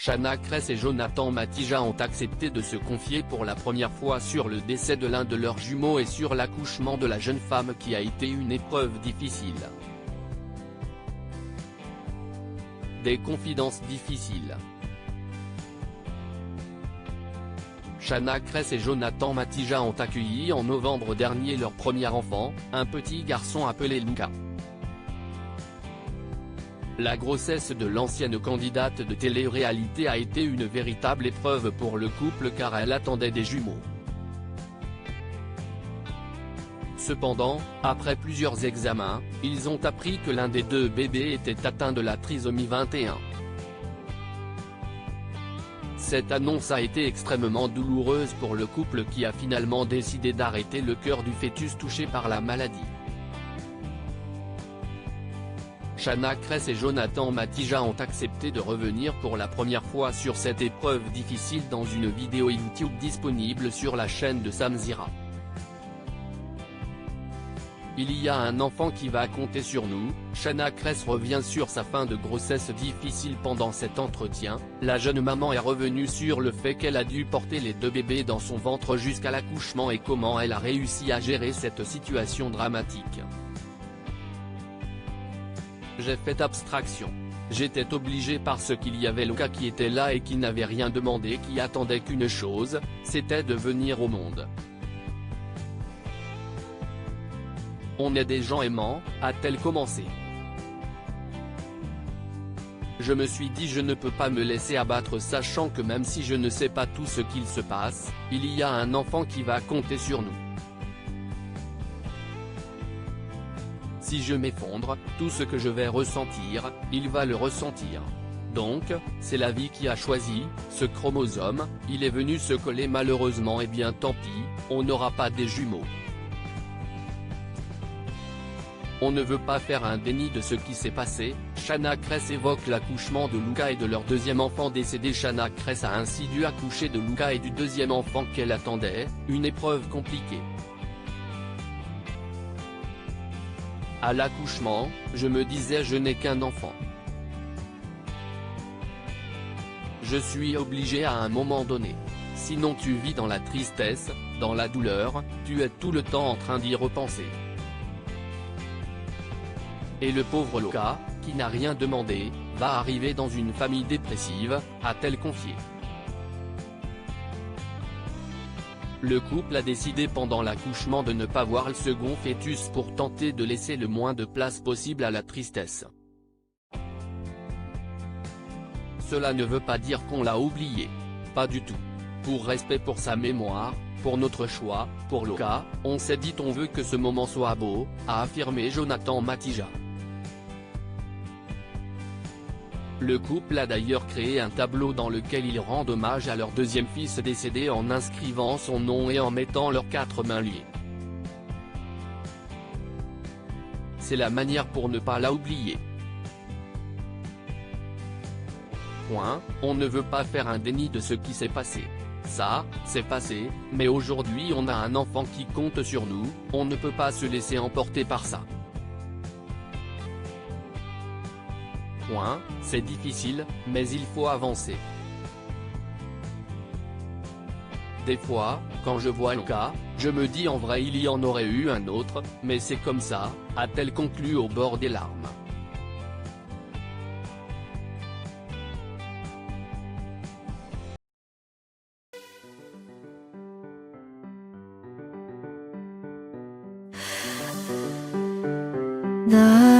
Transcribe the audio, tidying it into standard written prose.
Shanna Kress et Jonathan Matija ont accepté de se confier pour la première fois sur le décès de l'un de leurs jumeaux et sur l'accouchement de la jeune femme qui a été une épreuve difficile. Des confidences difficiles. Shanna Kress et Jonathan Matija ont accueilli en novembre dernier leur premier enfant, un petit garçon appelé Luca. La grossesse de l'ancienne candidate de télé-réalité a été une véritable épreuve pour le couple car elle attendait des jumeaux. Cependant, après plusieurs examens, ils ont appris que l'un des deux bébés était atteint de la trisomie 21. Cette annonce a été extrêmement douloureuse pour le couple qui a finalement décidé d'arrêter le cœur du fœtus touché par la maladie. Shanna Kress et Jonathan Matija ont accepté de revenir pour la première fois sur cette épreuve difficile dans une vidéo YouTube disponible sur la chaîne de Samzira. Il y a un enfant qui va compter sur nous. Shanna Kress revient sur sa fin de grossesse difficile pendant cet entretien. La jeune maman est revenue sur le fait qu'elle a dû porter les deux bébés dans son ventre jusqu'à l'accouchement et comment elle a réussi à gérer cette situation dramatique. J'ai fait abstraction. J'étais obligé parce qu'il y avait Luca qui était là et qui n'avait rien demandé, qui attendait qu'une chose, c'était de venir au monde. On est des gens aimants, a-t-elle commencé. Je me suis dit je ne peux pas me laisser abattre sachant que même si je ne sais pas tout ce qu'il se passe, il y a un enfant qui va compter sur nous. Si je m'effondre, tout ce que je vais ressentir, il va le ressentir. Donc, c'est la vie qui a choisi, ce chromosome, il est venu se coller malheureusement et bien tant pis, on n'aura pas des jumeaux. On ne veut pas faire un déni de ce qui s'est passé. Shanna Kress évoque l'accouchement de Luca et de leur deuxième enfant décédé. Shanna Kress a ainsi dû accoucher de Luca et du deuxième enfant qu'elle attendait, une épreuve compliquée. À l'accouchement, je me disais je n'ai qu'un enfant. Je suis obligé à un moment donné. Sinon tu vis dans la tristesse, dans la douleur, tu es tout le temps en train d'y repenser. Et le pauvre Luca, qui n'a rien demandé, va arriver dans une famille dépressive, a-t-elle confié. Le couple a décidé pendant l'accouchement de ne pas voir le second fœtus pour tenter de laisser le moins de place possible à la tristesse. Cela ne veut pas dire qu'on l'a oublié. Pas du tout. Pour respect pour sa mémoire, pour notre choix, pour Luca, on s'est dit on veut que ce moment soit beau, a affirmé Jonathan Matija. Le couple a d'ailleurs créé un tableau dans lequel ils rendent hommage à leur deuxième fils décédé en inscrivant son nom et en mettant leurs 4 mains liées. C'est la manière pour ne pas la oublier. On ne veut pas faire un déni de ce qui s'est passé. Ça, c'est passé, mais aujourd'hui on a un enfant qui compte sur nous, on ne peut pas se laisser emporter par ça. C'est difficile, mais il faut avancer. Des fois, quand je vois Luca, je me dis en vrai il y en aurait eu un autre, mais c'est comme ça, a-t-elle conclu au bord des larmes. The